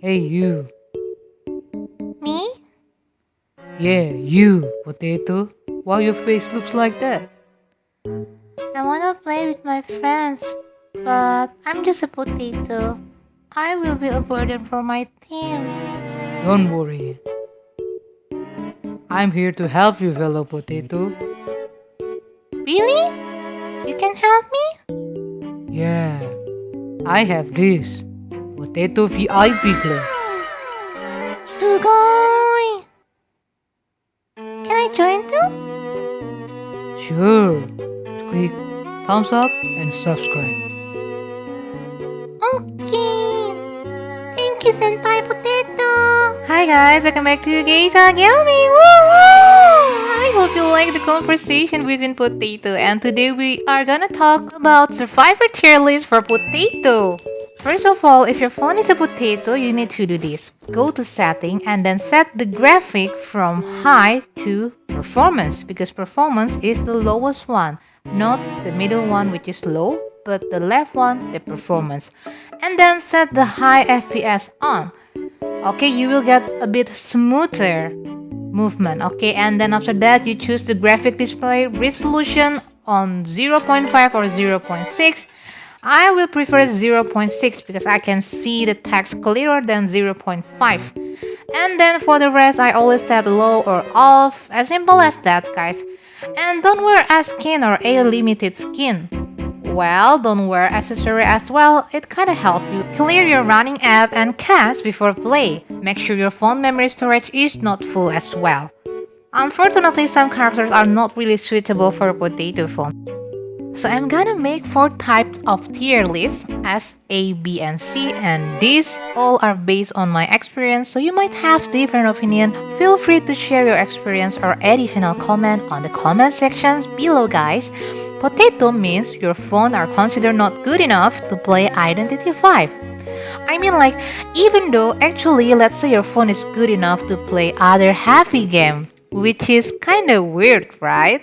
Hey you. Me? Yeah, you, potato. Why your face looks like that? I wanna play with my friends, but I'm just a potato. I will be a burden for my team. Don't worry. I'm here to help you, fellow potato. Really? You can help me? Yeah, I have this. Potato VIP Club. Sugoi! Can I join too? Sure. Click thumbs up and subscribe. Okay. Thank you, Senpai Potato. Hi guys, welcome back to GEISHAGAMING! Woo! I hope you like the conversation between Potato, and today we are gonna talk about survivor tier list for Potato. First of all, if your phone is a potato, you need to do this. Go to setting and then set the graphic from high to performance, because performance is the lowest one, not the middle one which is low, but the left one, the performance. And then set the high FPS on. Okay, you will get a bit smoother movement. Okay, and then after that you choose the graphic display resolution on 0.5 or 0.6. I will prefer 0.6 because I can see the text clearer than 0.5. And then for the rest, I always set low or off, as simple as that, guys. And don't wear a skin or a limited skin. Well, don't wear accessory as well. It kinda help you clear your running app and cast before play. Make sure your phone memory storage is not full as well. Unfortunately, some characters are not really suitable for a potato phone. So I'm gonna make 4 types of tier lists S, A, B, and C, and these all are based on my experience, so you might have different opinion. Feel free to share your experience or additional comment on the comment sections below, guys. Potato means your phone are considered not good enough to play Identity 5. I mean, like, even though actually let's say your phone is good enough to play other heavy game, which is kinda weird, right?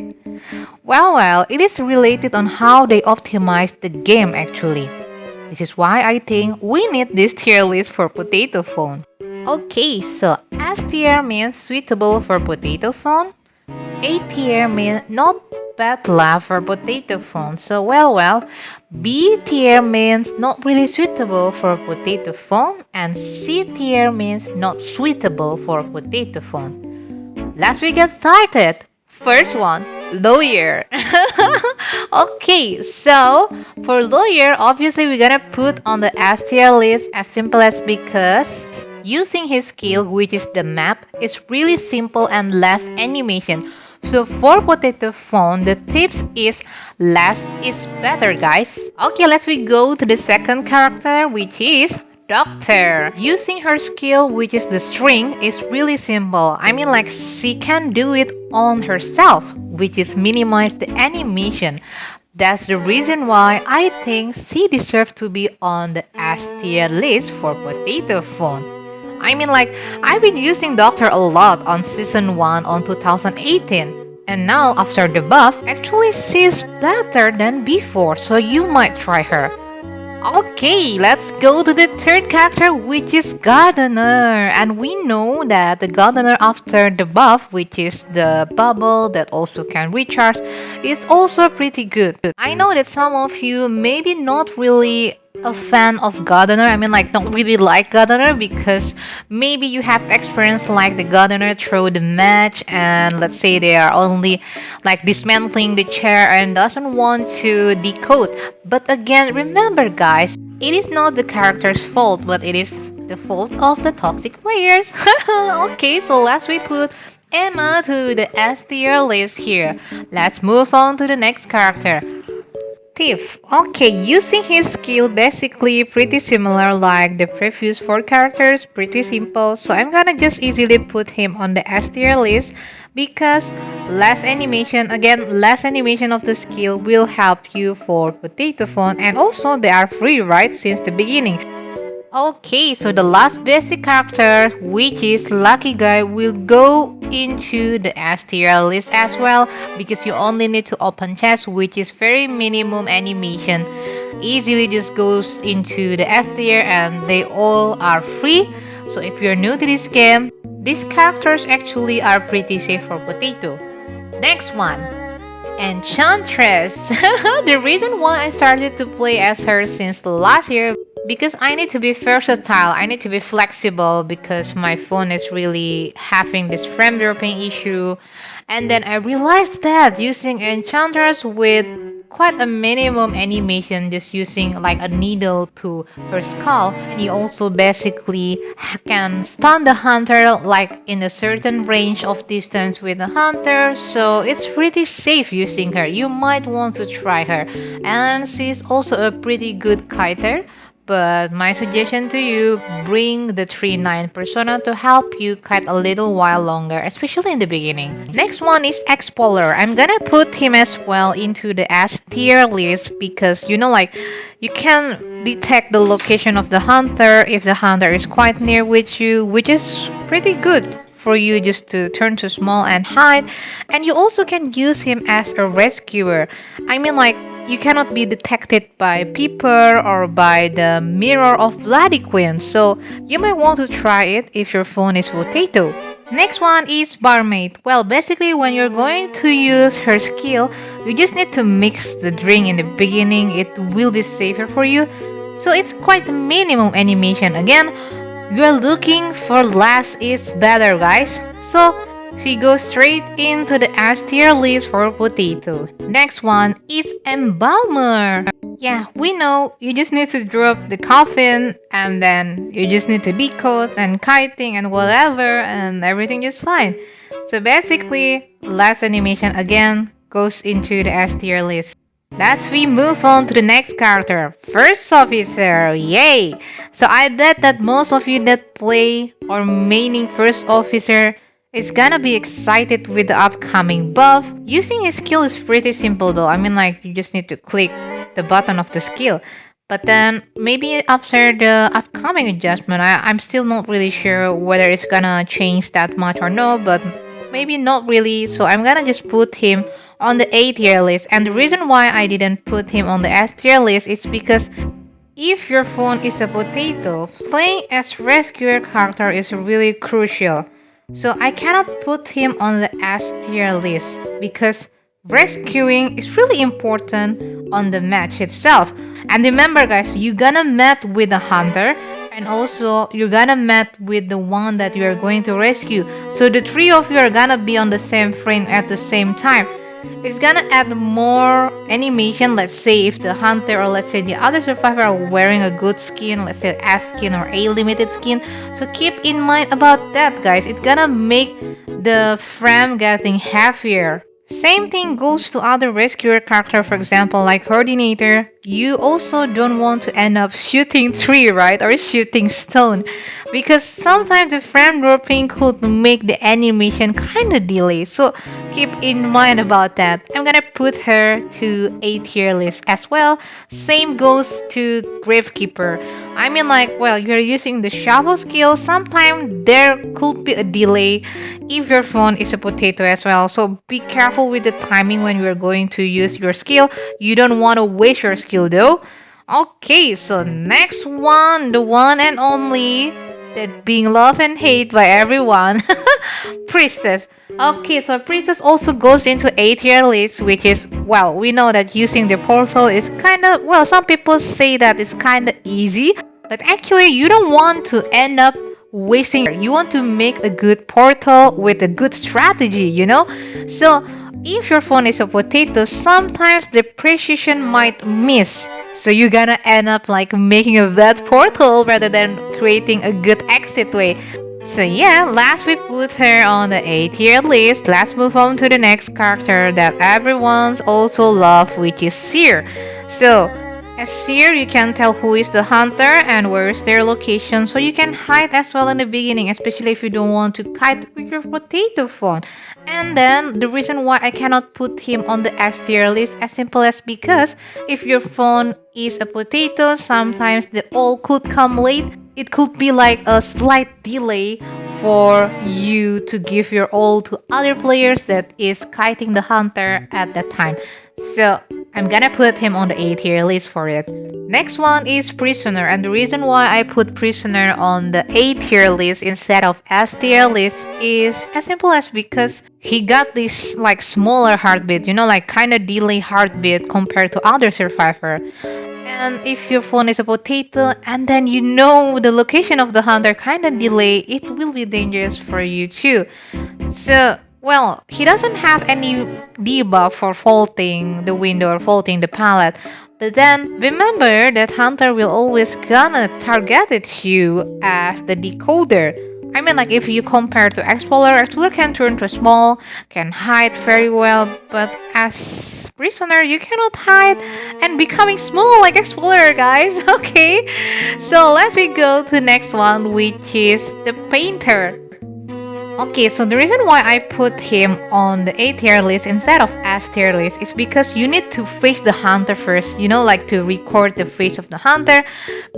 Well, it is related on how they optimize the game actually. This is why I think we need this tier list for potato phone. Okay, so S tier means suitable for potato phone. A tier means not bad love for potato phone. So B tier means not really suitable for potato phone, and C tier means not suitable for potato phone. Let's get started. First one, lawyer. Okay, so for lawyer, obviously we're gonna put on the S tier list as simple as because using his skill, which is the map, is really simple and less animation. So for potato phone, the tips is less is better, guys. Okay, let's go to the second character, which is doctor. Using her skill, which is the string, is really simple. I mean, like, she can do it on herself, which is minimize the animation. That's the reason why I think she deserves to be on the S tier list for potato phone. I mean, like, I've been using Doctor a lot on season 1 on 2018. And now, after the buff, actually she's better than before, so you might try her. Okay, let's go to the third character, which is Gardener. And we know that the Gardener after the buff, which is the bubble that also can recharge, is also pretty good. I know that some of you maybe not really a fan of Gardener. I mean, like, don't really like Gardener because maybe you have experience like the Gardener through the match, and let's say they are only like dismantling the chair and doesn't want to decode. But again, remember, guys, it is not the character's fault, but it is the fault of the toxic players. Okay, so let's put Emma to the S tier list here. Let's move on to the next character. Thief. Okay, using his skill basically pretty similar like the previous 4 characters, pretty simple. So I'm gonna just easily put him on the S tier list because less animation of the skill will help you for potato phone, and also they are free, right, since the beginning. Okay, so the last basic character, which is Lucky Guy, will go into the S tier list as well because you only need to open chest, which is very minimum animation. Easily just goes into the S tier and they all are free. So if you're new to this game, these characters actually are pretty safe for Potato. Next one, Enchantress. The reason why I started to play as her since last year, because I need to be versatile, I need to be flexible because my phone is really having this frame dropping issue. And then I realized that using Enchantress with quite a minimum animation, just using like a needle to her skull, and you also basically can stun the hunter like in a certain range of distance with the hunter, so it's pretty safe using her. You might want to try her, and she's also a pretty good kiter. But my suggestion to you, bring the 3-9 persona to help you kite a little while longer, especially in the beginning. Next one is Explorer. I'm gonna put him as well into the S tier list because you can detect the location of the hunter if the hunter is quite near with you, which is pretty good for you just to turn to small and hide. And you also can use him as a rescuer. You cannot be detected by Peeper or by the Mirror of Bloody Queen, so you might want to try it if your phone is Potato. Next one is Barmaid. Well, basically when you're going to use her skill, you just need to mix the drink in the beginning. It will be safer for you. So it's quite a minimum animation. Again, you're looking for less is better, guys. So she goes straight into the S tier list for Potato. Next one is Embalmer. Yeah, we know you just need to drop the coffin and then you just need to decode and kiting and whatever and everything is fine. So basically, last animation again goes into the S tier list. Let's we move on to the next character, First Officer. Yay! So I bet that most of you that play or maining First Officer is gonna be excited with the upcoming buff. Using his skill is pretty simple though. You just need to click the button of the skill. But then maybe after the upcoming adjustment, I'm still not really sure whether it's gonna change that much or no, but maybe not really. So I'm gonna just put him on the A tier list. And the reason why I didn't put him on the S tier list is because if your phone is a Potato, playing as rescuer character is really crucial. So I cannot put him on the S tier list because rescuing is really important on the match itself. And remember guys, you're gonna match with the hunter and also you're gonna match with the one that you are going to rescue. So the three of you are gonna be on the same frame at the same time. It's gonna add more animation. Let's say if the hunter or let's say the other survivor are wearing a good skin, let's say S skin or A limited skin. So keep in mind about that guys. It's gonna make the frame getting heavier. Same thing goes to other rescuer character, for example like Coordinator. You also don't want to end up shooting tree, right? Or shooting stone. Because sometimes the frame dropping could make the animation kinda delay. So keep in mind about that. I'm gonna put her to A tier list as well. Same goes to Gravekeeper. You're using the shovel skill. Sometimes there could be a delay if your phone is a Potato as well. So be careful with the timing when you're going to use your skill. You don't want to waste your skill though. Okay, so next one, the one and only that being loved and hated by everyone, Priestess. Okay, so Priestess also goes into A tier list, which is, we know that using the portal is some people say that it's kinda easy, but actually you don't want to end up wasting. You want to make a good portal with a good strategy, So if your phone is a Potato, sometimes the precision might miss. So you're gonna end up making a bad portal rather than creating a good exit way. So yeah, last we put her on the A tier list. Let's move on to the next character that everyone's also love, which is Seer. So as Seer, you can tell who is the hunter and where is their location, so you can hide as well in the beginning, especially if you don't want to kite with your Potato phone. And then the reason why I cannot put him on the S tier list as simple as because if your phone is a Potato, sometimes the ult could come late. It could be like a slight delay for you to give your ult to other players that is kiting the hunter at that time. So I'm gonna put him on the A tier list for it. Next one is prisoner, and the reason why I put prisoner on the A tier list instead of S tier list is as simple as because he got this like smaller heartbeat, like kind of delay heartbeat compared to other survivor. And if your phone is a potato and then the location of the hunter kind of delay, it will be dangerous for you too. So, well, he doesn't have any debuff for faulting the window or faulting the palette. But then remember that hunter will always gonna target at you as the decoder. I mean, like if you compare to Explorer can turn to small, can hide very well, but as Prisoner, you cannot hide and becoming small like Explorer, guys. Okay, so let's go to the next one, which is the Painter. Okay, so the reason why I put him on the A tier list instead of S tier list is because you need to face the hunter first, like to record the face of the hunter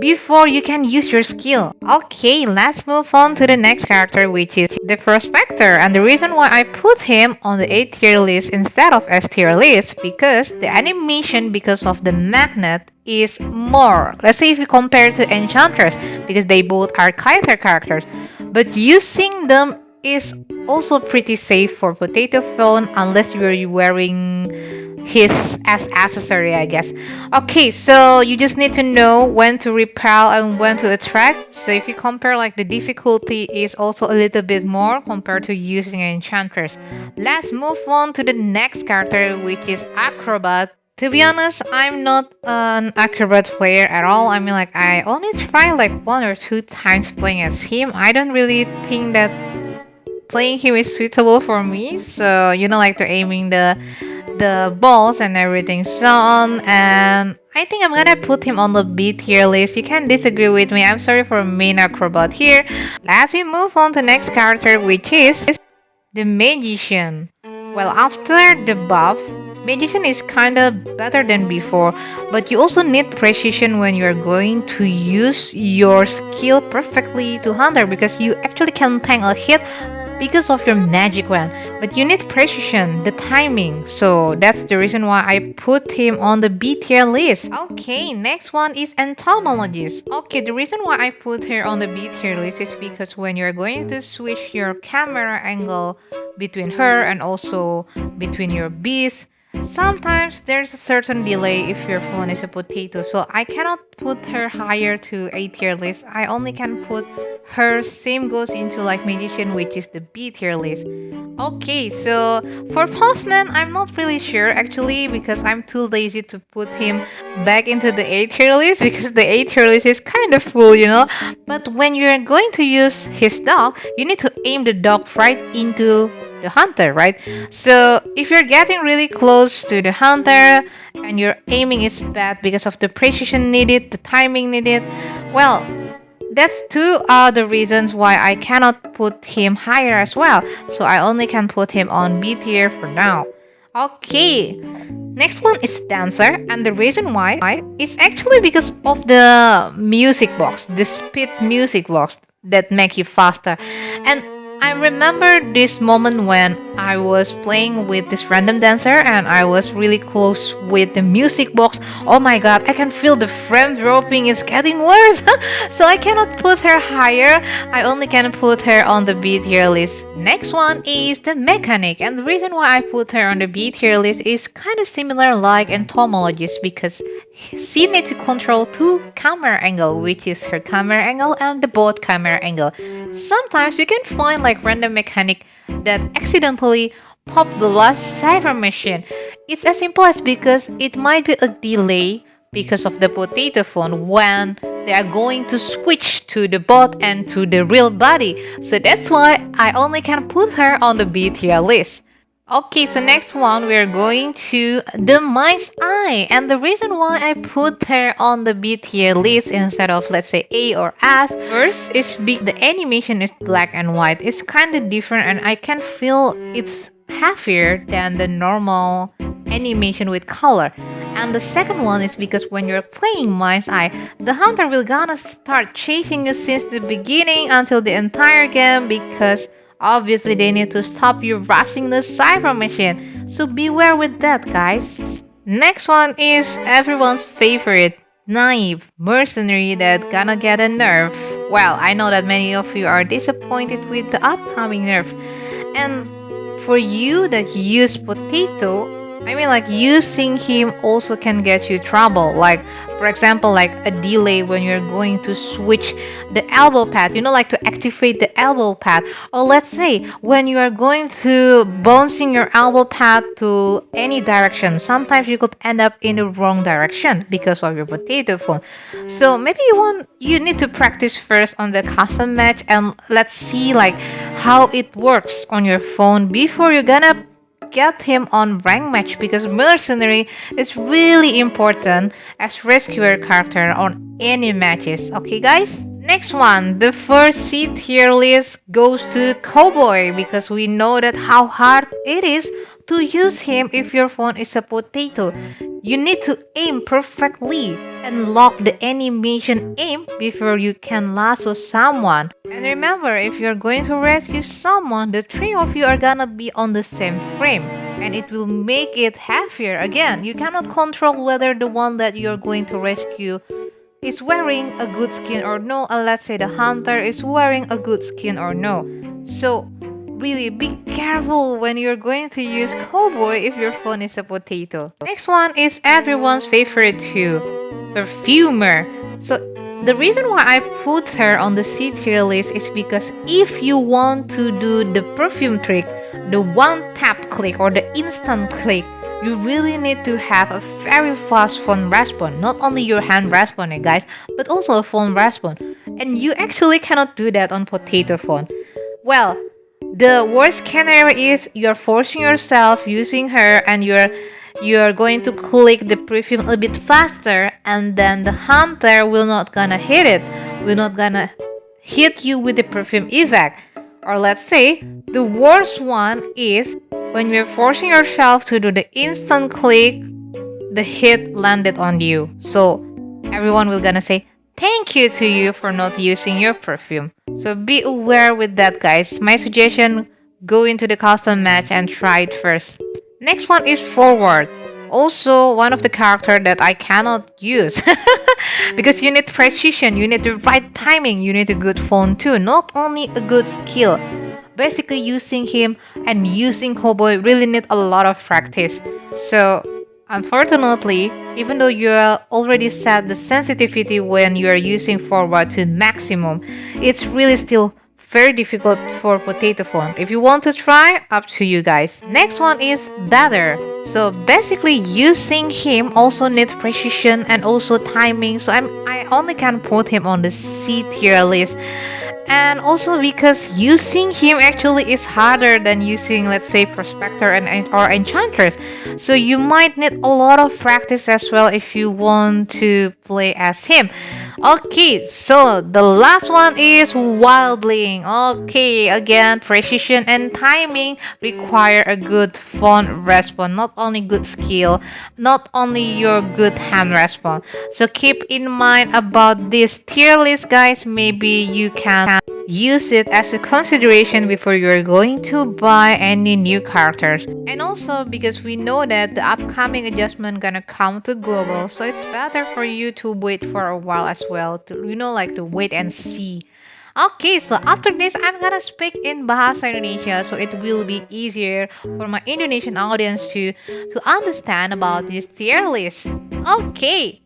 before you can use your skill. Okay, let's move on to the next character, which is the Prospector. And the reason why I put him on the A tier list instead of S tier list because the animation because of the magnet is more. Let's say if you compare to Enchantress, because they both are kiter characters, but using them is also pretty safe for potato phone unless you're wearing his as accessory, I guess. Okay, so you just need to know when to repel and when to attract. So if you compare, like the difficulty is also a little bit more compared to using an Enchantress. Let's move on to the next character, which is Acrobat. To be honest, I'm not an Acrobat player at all. I mean, like I only tried like 1 or 2 times playing as him. I don't really think that playing him is suitable for me, so like to aiming the balls and everything so on, and I think I'm gonna put him on the B tier list. You can disagree with me, I'm sorry for main Acrobat here. Let's move on to the next character, which is the Magician. Well, after the buff, Magician is kinda better than before, but you also need precision when you're going to use your skill perfectly to hunter, because you actually can tank a hit because of your magic wand, but you need precision, the timing, so that's the reason why I put him on the B tier list. Okay, next one is Entomologist. Okay, the reason why I put her on the B tier list is because when you're going to switch your camera angle between her and also between your beast, sometimes there's a certain delay if your phone is a potato, so I cannot put her higher to A tier list. I only can put her same goes into like Magician, which is the B tier list. Okay, so for Postman, I'm not really sure actually, because I'm too lazy to put him back into the A tier list because the A tier list is kind of full, But when you're going to use his dog, you need to aim the dog right into the hunter, right? So if you're getting really close to the hunter and your aiming is bad because of the precision needed, the timing needed, well, that's 2 are the reasons why I cannot put him higher as well. So I only can put him on B tier for now. Okay, next one is Dancer, and the reason why is actually because of the music box, the speed music box that make you faster. And I remember this moment when I was playing with this random dancer and I was really close with the music box. Oh my god, I can feel the frame dropping is getting worse. So I cannot put her higher. I only can put her on the B tier list. Next one is the Mechanic, and the reason why I put her on the B tier list is kind of similar like Entomologist, because she needs to control 2 camera angle, which is her camera angle and the bot camera angle. Sometimes you can find like random mechanic that accidentally pop the last cyber machine. It's as simple as because it might be a delay because of the potato phone when they are going to switch to the bot and to the real body. So that's why I only can put her on the B tier list. Okay, so next one we're going to the Mind's Eye, and the reason why I put her on the B tier list instead of let's say A or S first is the animation is black and white. It's kind of different and I can feel it's heavier than the normal animation with color. And the second one is because when you're playing Mind's Eye, the hunter will gonna start chasing you since the beginning until the entire game, because obviously they need to stop you rushing the cyber machine. So beware with that, guys. Next one is everyone's favorite, naive mercenary that gonna get a nerf. Well, I know that many of you are disappointed with the upcoming nerf. And for you that use potato, I mean like using him also can get you trouble. Like for example, like a delay when you're going to switch the elbow pad, like to activate the elbow pad. Or let's say when you are going to bouncing your elbow pad to any direction, sometimes you could end up in the wrong direction because of your potato phone. So maybe you need to practice first on the custom match, and let's see like how it works on your phone before you're gonna get him on rank match, because mercenary is really important as rescuer character on any matches. Okay guys, next one, the first C tier list goes to cowboy, because we know that how hard it is to use him if your phone is a potato. You need to aim perfectly and lock the animation aim before you can lasso someone. And remember, if you're going to rescue someone, the three of you are gonna be on the same frame, and it will make it heavier. Again, you cannot control whether the one that you're going to rescue is wearing a good skin or no, and let's say the hunter is wearing a good skin or no. So really be careful when you're going to use cowboy if your phone is a potato. Next one is everyone's favorite too, perfumer. So the reason why I put her on the C tier list is because if you want to do the perfume trick, the one tap click or the instant click, you really need to have a very fast phone response. Not only your hand response, guys, but also a phone response. And you actually cannot do that on potato phone. Well, the worst scenario is you're forcing yourself using her, and you're going to click the perfume a bit faster, and then the hunter will not gonna hit it, will not gonna hit you with the perfume effect. Or let's say the worst one is when you're forcing yourself to do the instant click, the hit landed on you. So everyone will gonna say thank you to you for not using your perfume. So be aware with that, guys. My suggestion, go into the custom match and try it first. Next one is forward. Also one of the character that I cannot use because you need precision, you need the right timing, you need a good phone too, not only a good skill. Basically using him and using cowboy really need a lot of practice. So unfortunately, even though you already set the sensitivity when you are using forward to maximum, it's really still very difficult for potato phone. If you want to try, up to you guys. Next one is better. So basically using him also needs precision and also timing. So I only can put him on the C tier list. And also because using him actually is harder than using, let's say, prospector or enchantress. So you might need a lot of practice as well if you want to play as him. Okay, so the last one is wildling. Okay, again, precision and timing require a good phone response, not only good skill, not only your good hand response. So keep in mind about this tier list, guys. Maybe you can use it as a consideration before you're going to buy any new characters. And also because we know that the upcoming adjustment gonna come to global, so it's better for you to wait for a while as well, to like to wait and see. Okay, so after this I'm gonna speak in Bahasa Indonesia, so it will be easier for my Indonesian audience to understand about this tier list. Okay.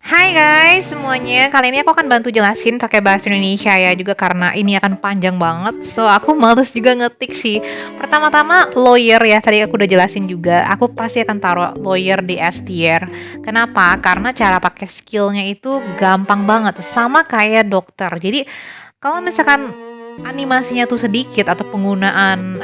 Hai guys semuanya, kali ini aku akan bantu jelasin pakai bahasa Indonesia ya, juga karena ini akan panjang banget. So aku males juga ngetik sih. Pertama-tama lawyer ya, tadi aku udah jelasin juga. Aku pasti akan taruh lawyer di S tier. Kenapa? Karena cara pakai skillnya itu gampang banget, sama kayak dokter. Jadi kalau misalkan animasinya tuh sedikit atau penggunaan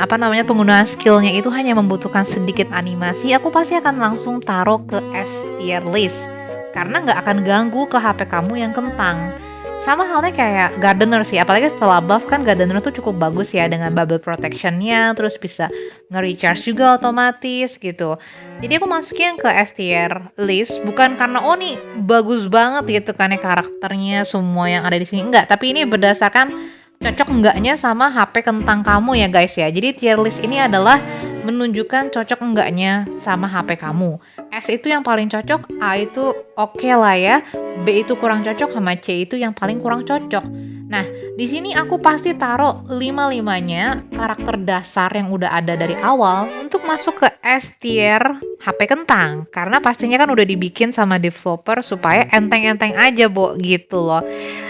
skillnya itu hanya membutuhkan sedikit animasi, aku pasti akan langsung taruh ke S tier list. Karena nggak akan ganggu ke HP kamu yang kentang. Sama halnya kayak gardener sih, apalagi setelah buff kan gardener tuh cukup bagus ya dengan bubble protectionnya, terus bisa nge-recharge juga otomatis gitu. Jadi aku masukin ke S tier list bukan karena nih bagus banget gitu kan ya karakternya semua yang ada di sini, enggak, tapi ini berdasarkan cocok enggaknya sama HP kentang kamu ya guys ya. Jadi tier list ini adalah menunjukkan cocok enggaknya sama HP kamu. S itu yang paling cocok, A itu oke lah ya, B itu kurang cocok, sama C itu yang paling kurang cocok. Nah, di sini aku pasti taruh 5-5-nya karakter dasar yang udah ada dari awal untuk masuk ke S tier HP kentang. Karena pastinya kan udah dibikin sama developer supaya enteng-enteng aja, Bo, gitu loh.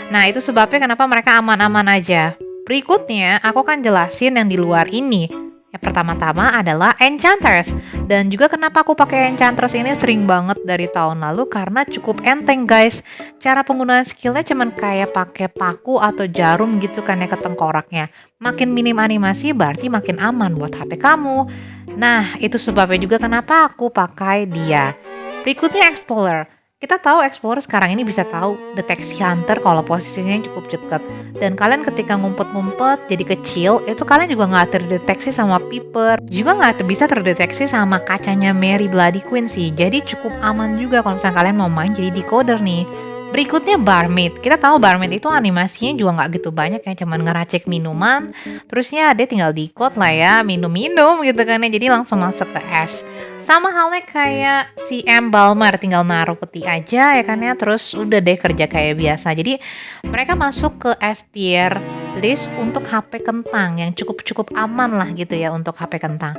Nah, itu sebabnya kenapa mereka aman-aman aja. Berikutnya, aku kan jelasin yang di luar ini. Yang pertama-tama adalah Enchantress. Dan juga kenapa aku pakai Enchantress ini sering banget dari tahun lalu karena cukup enteng, guys. Cara penggunaan skillnya cuman kayak pakai paku atau jarum gitu kan ya ke tengkoraknya. Makin minim animasi berarti makin aman buat HP kamu. Nah, itu sebabnya juga kenapa aku pakai dia. Berikutnya Explorer. Kita tahu Explorer sekarang ini bisa tahu deteksi hunter kalau posisinya cukup dekat. Dan kalian ketika ngumpet-ngumpet jadi kecil, itu kalian juga nggak terdeteksi sama Piper. Juga nggak bisa terdeteksi sama kacanya Mary Bloody Queen sih. Jadi cukup aman juga kalau misalnya kalian mau main jadi decoder nih. Berikutnya Barmaid. Kita tahu Barmaid itu animasinya juga nggak gitu banyak ya, cuman ngeracik minuman. Terusnya dia tinggal decode lah ya, minum-minum gitu kan ya. Jadi langsung masuk ke S. Sama halnya kayak si Balmer, tinggal naruh peti aja ya kan ya, terus udah deh kerja kayak biasa. Jadi mereka masuk ke S tier list untuk HP kentang yang cukup aman lah gitu ya untuk HP kentang.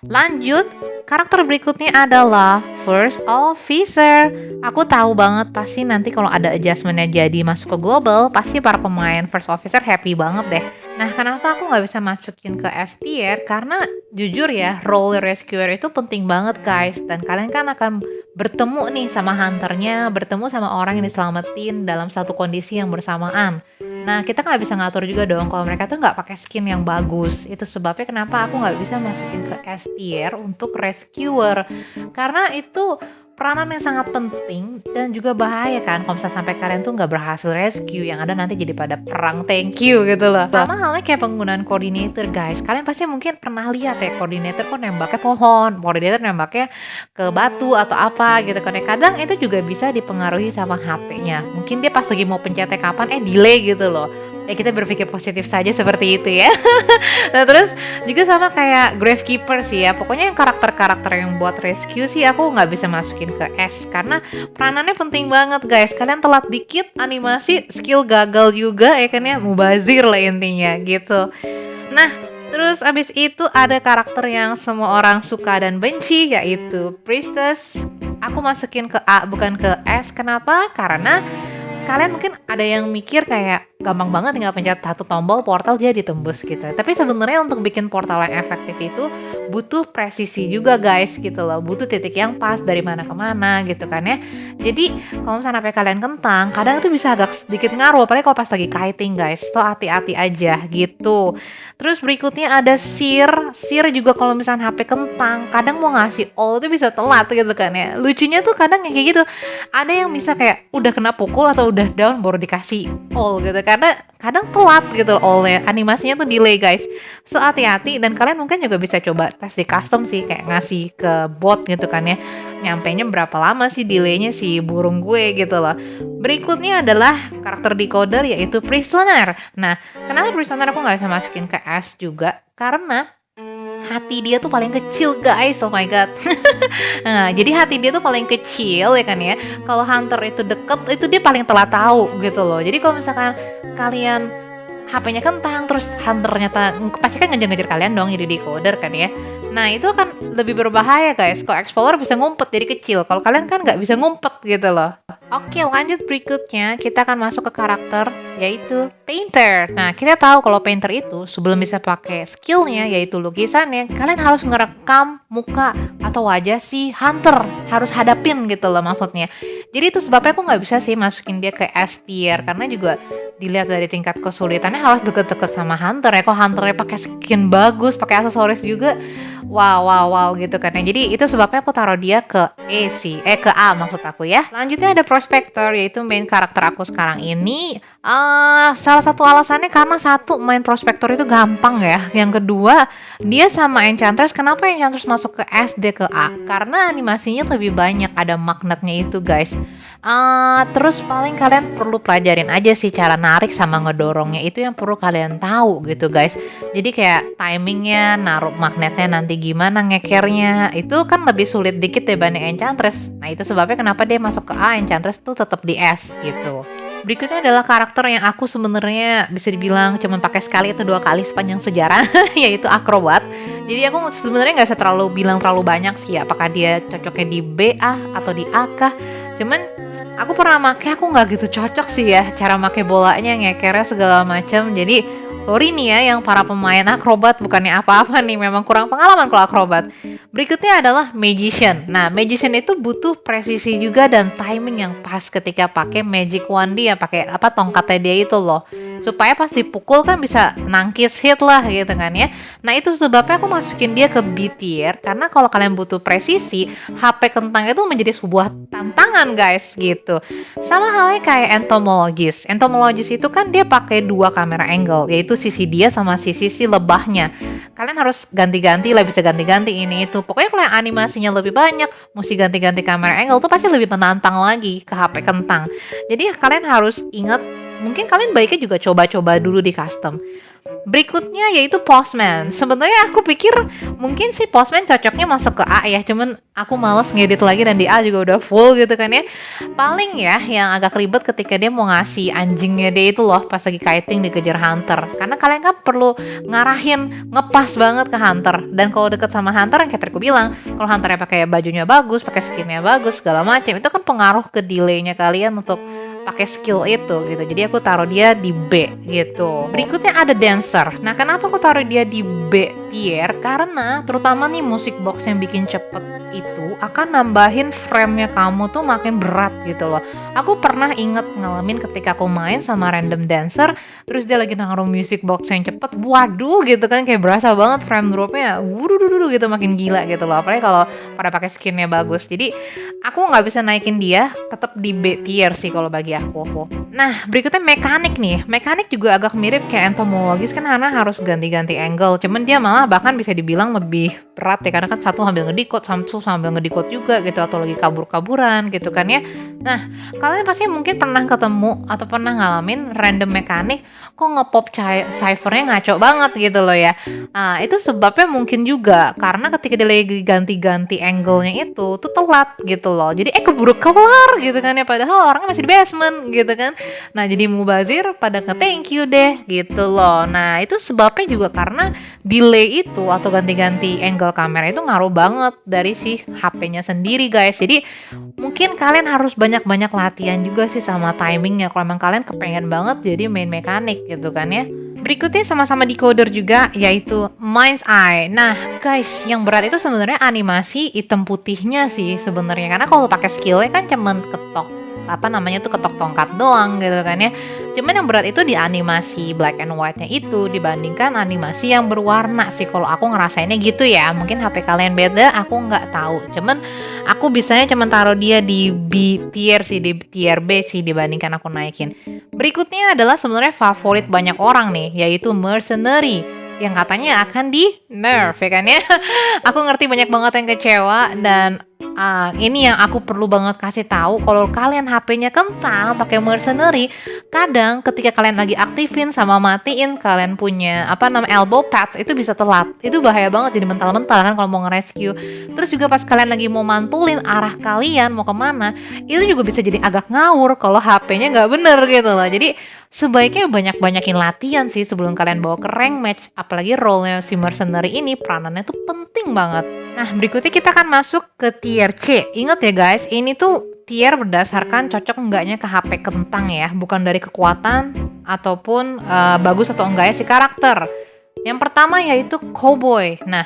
Lanjut, karakter berikutnya adalah First Officer. Aku tahu banget pasti nanti kalau ada adjustmentnya jadi masuk ke global, pasti para pemain First Officer happy banget deh. Nah, kenapa aku nggak bisa masukin ke S tier? Karena jujur ya, role rescuer itu penting banget guys. Dan kalian kan akan bertemu nih sama hunternya, bertemu sama orang yang diselamatin dalam satu kondisi yang bersamaan. Nah, kita nggak bisa ngatur juga dong kalau mereka tuh nggak pakai skin yang bagus. Itu sebabnya kenapa aku nggak bisa masukin ke S tier untuk rescuer. Karena itu peranan yang sangat penting dan juga bahaya kan kalau misalnya sampai kalian tuh nggak berhasil rescue, yang ada nanti jadi pada perang thank you gitu loh. Sama halnya kayak penggunaan koordinator guys, kalian pasti mungkin pernah lihat ya koordinator kok nembaknya pohon, koordinator nembaknya ke batu atau apa gitu kan ya. Kadang itu juga bisa dipengaruhi sama HP-nya, mungkin dia pas lagi mau pencetnya kapan delay gitu loh. Ya kita berpikir positif saja seperti itu ya. Nah terus juga sama kayak Gravekeeper sih ya. Pokoknya yang karakter-karakter yang buat rescue sih aku nggak bisa masukin ke S karena peranannya penting banget guys. Kalian telat dikit animasi skill gagal juga ya kan ya, mubazir lah intinya gitu. Nah terus abis itu ada karakter yang semua orang suka dan benci, yaitu Priestess. Aku masukin ke A bukan ke S. Kenapa? Karena kalian mungkin ada yang mikir kayak gampang banget tinggal pencet satu tombol portal dia ditembus gitu. Tapi sebenarnya untuk bikin portal yang efektif itu butuh presisi juga guys gitu loh. Butuh titik yang pas dari mana ke mana gitu kan ya. Jadi kalau misalnya HP kalian kentang, kadang itu bisa agak sedikit ngaruh, apalagi kalau pas lagi kiting guys. So hati-hati aja gitu. Terus berikutnya ada Seer juga kalau misalnya HP kentang, kadang mau ngasih all itu bisa telat gitu kan ya. Lucunya tuh kadang yang kayak gitu. Ada yang bisa kayak udah kena pukul atau udah down baru dikasih all gitu, karena kadang telat gitu all-nya, animasinya tuh delay guys. So hati-hati, dan kalian mungkin juga bisa coba tes di custom sih, kayak ngasih ke bot gitu kan ya, nyampainya berapa lama sih delaynya si burung gue gitu loh. Berikutnya adalah karakter decoder yaitu Prisoner. Nah kenapa Prisoner aku gak bisa masukin ke S juga? Karena hati dia tuh paling kecil guys, oh my god. Nah, jadi hati dia tuh paling kecil ya kan ya. Kalau hunter itu deket, itu dia paling telat tahu gitu loh. Jadi kalau misalkan kalian HP-nya kentang, terus hunternya pasti kan ngejar-ngejar kalian dong jadi decoder kan ya. Nah itu akan lebih berbahaya guys. Kalau Explorer bisa ngumpet jadi kecil, kalau kalian kan nggak bisa ngumpet gitu loh. Oke, lanjut berikutnya kita akan masuk ke karakter yaitu Painter. Nah kita tahu kalau Painter itu sebelum bisa pakai skillnya yaitu lukisannya, kalian harus ngerekam muka atau wajah si hunter, harus hadapin gitu loh maksudnya. Jadi itu sebabnya aku nggak bisa sih masukin dia ke S tier, karena juga dilihat dari tingkat kesulitannya harus deket-deket sama hunter ya. Kok hunternya pakai skin bagus, pakai aksesoris juga, wow gitu kan ya. Jadi itu sebabnya aku taruh dia ke E sih, ke A maksud aku ya. Selanjutnya ada Prospector, yaitu main karakter aku sekarang ini. Salah satu alasannya karena satu, main Prospector itu gampang ya. Yang kedua, dia sama Enchantress. Kenapa Enchantress masuk ke S, D ke A? Karena animasinya lebih banyak, ada magnetnya itu guys. Terus paling kalian perlu pelajarin aja sih cara narik sama ngedorongnya, itu yang perlu kalian tahu gitu guys. Jadi kayak timingnya, naruh magnetnya nanti gimana ngekernya, itu kan lebih sulit dikit dibanding Enchantress. Nah itu sebabnya kenapa dia masuk ke A, Enchantress tuh tetap di S gitu. Berikutnya adalah karakter yang aku sebenarnya bisa dibilang cuma pakai sekali atau 2 kali sepanjang sejarah, yaitu akrobat. Jadi aku sebenarnya nggak bisa bilang terlalu banyak sih, apakah dia cocoknya di BA atau di A kah. Cuman aku pernah make, aku nggak gitu cocok sih ya cara make bolanya, ngekernya segala macam. Jadi sorry nih ya yang para pemain akrobat, bukannya apa-apa nih, memang kurang pengalaman kalau akrobat. Berikutnya adalah magician. Nah, magician itu butuh presisi juga dan timing yang pas ketika pakai magic wand dia, pakai tongkatnya dia itu loh. Supaya pas dipukul kan bisa nangkis hit lah gitu kan ya. Nah, itu sebabnya aku masukin dia ke B tier, karena kalau kalian butuh presisi, HP kentang itu menjadi sebuah tantangan guys gitu. Sama halnya kayak entomologist. Entomologist itu kan dia pakai 2 kamera angle, yaitu sisi dia sama sisi lebahnya. Kalian harus ganti-ganti lah, bisa ganti-ganti ini itu. Pokoknya kalau yang animasinya lebih banyak, mesti ganti-ganti kamera angle tuh pasti lebih menantang lagi ke HP kentang. Jadi kalian harus ingat, mungkin kalian baiknya juga coba-coba dulu di custom. Berikutnya yaitu postman. Sebenarnya aku pikir mungkin sih postman cocoknya masuk ke A ya, cuman aku males ngedit lagi dan di A juga udah full gitu kan ya. Paling ya yang agak ribet ketika dia mau ngasih anjingnya dia itu loh pas lagi kiting dikejar hunter. Karena kalian kan perlu ngarahin ngepas banget ke hunter. Dan kalau deket sama hunter, yang kayak tadi aku bilang, kalau hunternya pakai bajunya bagus, pakai skinnya bagus, segala macam, itu kan pengaruh ke delaynya kalian untuk pakai skill itu gitu. Jadi aku taruh dia di B gitu. Berikutnya ada dancer. Nah, kenapa aku taruh dia di B tier? Karena terutama nih musik box yang bikin cepet itu akan nambahin frame-nya kamu tuh makin berat gitu loh. Aku pernah inget ngalamin ketika aku main sama random dancer, terus dia lagi naruh music box yang cepet, waduh gitu kan, kayak berasa banget frame dropnya, wudududu gitu, makin gila gitu loh. Apalagi kalau pada pakai skinnya bagus. Jadi aku nggak bisa naikin dia, tetap di B tier sih kalau bagi aku. Nah, berikutnya mekanik nih. Mekanik juga agak mirip kayak entomologis kan, karena harus ganti-ganti angle. Cuman dia malah bahkan bisa dibilang lebih berat ya, karena kan satu sambil ngedikot, satu sambil ngedikot juga gitu, atau lagi kabur-kaburan gitu kan ya. Nah, kalian pasti mungkin pernah ketemu atau pernah ngalamin random mekanik kok ngepop ciphernya ngaco banget gitu loh ya. Nah, itu sebabnya mungkin juga karena ketika dia lagi ganti-ganti angle-nya itu tuh telat gitu loh. Jadi keburu kelar gitu kan ya, padahal orangnya masih di basement gitu kan. Nah, jadi mubazir pada thank you deh gitu loh. Nah, itu sebabnya juga karena delay itu atau ganti-ganti angle kamera itu ngaruh banget dari si HP-nya sendiri guys. Jadi mungkin kalian harus banyak-banyak latihan juga sih sama timingnya kalau emang kalian kepengen banget jadi main mekanik gitu kan ya. Berikutnya sama-sama decoder juga, yaitu Mind's Eye. Nah guys, yang berat itu sebenarnya animasi hitam putihnya sih sebenarnya, karena kalau pakai skillnya kan cuman ketok tongkat doang gitu kan ya. Cuman yang berat itu di animasi black and white-nya itu dibandingkan animasi yang berwarna sih, kalau aku ngerasainnya gitu ya. Mungkin HP kalian beda, aku nggak tahu. Cuman aku bisanya cuman taruh dia di B tier sih, di tier B sih dibandingkan aku naikin. Berikutnya adalah sebenarnya favorit banyak orang nih, yaitu mercenary, yang katanya akan di nerf ya kan ya. Aku ngerti banyak banget yang kecewa, dan ini yang aku perlu banget kasih tahu, kalau kalian HP-nya kentang pakai mercenary, kadang ketika kalian lagi aktifin sama matiin kalian punya elbow pads, itu bisa telat. Itu bahaya banget, jadi mental-mental kan kalau mau nge-rescue. Terus juga pas kalian lagi mau mantulin arah kalian mau kemana, itu juga bisa jadi agak ngawur kalau HP-nya nggak bener gitu loh. Jadi sebaiknya banyak-banyakin latihan sih sebelum kalian bawa ke rank match. Apalagi role-nya si mercenary ini, peranannya tuh penting banget. Nah, berikutnya kita akan masuk ke tier C. Ingat ya guys, ini tuh tier berdasarkan cocok enggaknya ke HP kentang ya, bukan dari kekuatan ataupun bagus atau enggaknya si karakter. Yang pertama yaitu cowboy. Nah,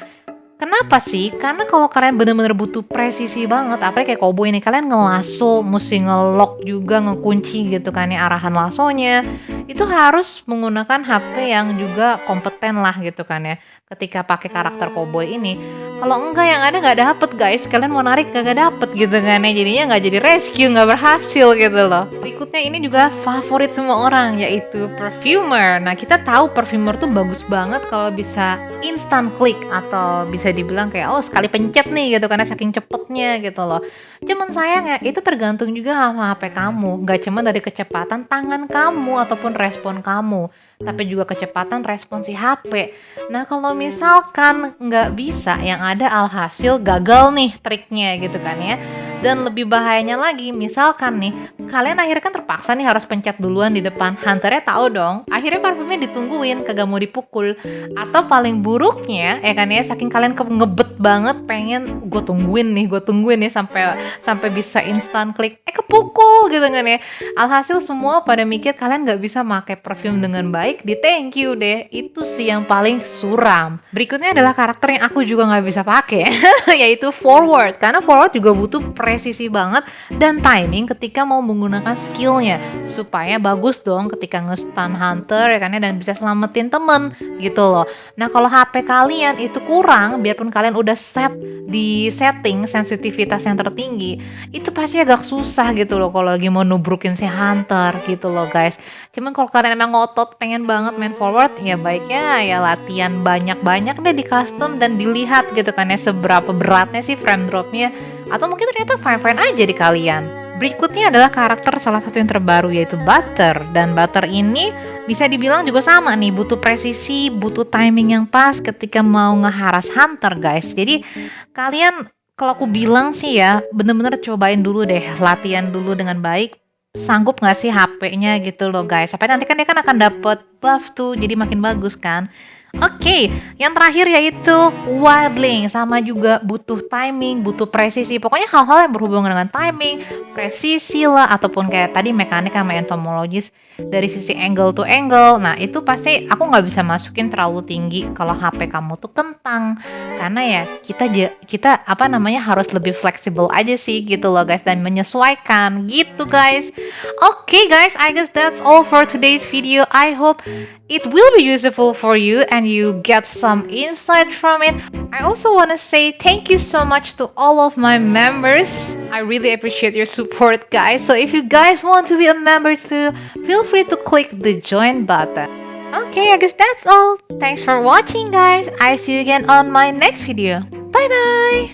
kenapa sih? Karena kalau kalian bener-bener butuh presisi banget, apalagi kayak cowboy ini, kalian ngelasso, mesti ngelock juga, ngekunci gitu kan ya arahan lasonya. Itu harus menggunakan HP yang juga kompeten lah gitu kan ya. Ketika pakai karakter cowboy ini, Kalau enggak yang ada nggak dapet guys, kalian mau narik kagak dapet gitu kan ya, jadinya nggak jadi rescue, nggak berhasil gitu loh. Berikutnya ini juga favorit semua orang, yaitu perfumer. Nah kita tahu perfumer tuh bagus banget kalau bisa instant click atau bisa dibilang kayak oh sekali pencet nih gitu karena saking cepetnya gitu loh. Cuman sayangnya itu tergantung juga sama HP kamu, nggak cuma dari kecepatan tangan kamu ataupun respon kamu, tapi juga kecepatan respon si HP. Nah kalau misalkan nggak bisa, yang ada alhasil gagal nih triknya gitu kan ya. Dan lebih bahayanya lagi, misalkan nih kalian akhirnya kan terpaksa nih harus pencet duluan di depan, hunternya tahu dong, akhirnya parfumnya ditungguin kagak mau dipukul. Atau paling buruknya ya kan ya, saking kalian ngebet banget pengen gue tungguin nih sampai sampai bisa instant click, kepukul gitu kan ya. Alhasil semua pada mikir kalian nggak bisa pakai perfume dengan baik, di thank you deh. Itu sih yang paling suram. Berikutnya adalah karakter yang aku juga nggak bisa pakai yaitu forward, karena forward juga butuh presisi banget dan timing ketika mau menggunakan skillnya supaya bagus dong ketika nge-stun hunter ya kan ya, dan bisa selamatin temen gitu loh. Nah kalau HP kalian itu kurang, biarpun kalian udah set di setting sensitivitas yang tertinggi, itu pasti agak susah gitu loh kalau lagi mau nubrukin si hunter gitu loh guys. Cuman kalau kalian emang ngotot pengen banget main forward, ya baiknya ya latihan banyak-banyak deh di custom dan dilihat gitu kan ya seberapa beratnya sih frame dropnya, atau mungkin ternyata fine-fine aja di kalian. Berikutnya adalah karakter salah satu yang terbaru yaitu Butter. Dan Butter ini bisa dibilang juga sama nih, butuh presisi, butuh timing yang pas ketika mau ngeharas hunter guys. Jadi kalian kalau aku bilang sih ya, bener-bener cobain dulu deh, latihan dulu dengan baik. Sanggup gak sih HP-nya gitu loh guys. Sampai nanti kan dia kan akan dapet buff tuh, jadi makin bagus kan. Oke, yang terakhir yaitu wildling, sama juga butuh timing, butuh presisi. Pokoknya hal-hal yang berhubungan dengan timing, presisi lah, ataupun kayak tadi mekanik sama entomologis dari sisi angle to angle. Nah itu pasti aku nggak bisa masukin terlalu tinggi kalau HP kamu tuh kentang, karena ya kita apa namanya harus lebih fleksibel aja sih gitu loh guys, dan menyesuaikan gitu guys. Oke guys, I guess that's all for today's video. I hope it will be useful for you and you get some insight from it. I also want to say thank you so much to all of my members. I really appreciate your support guys. So if you guys want to be a member too, feel free to click the join button. Okay, I guess that's all. Thanks for watching guys. I see you again on my next video. Bye bye.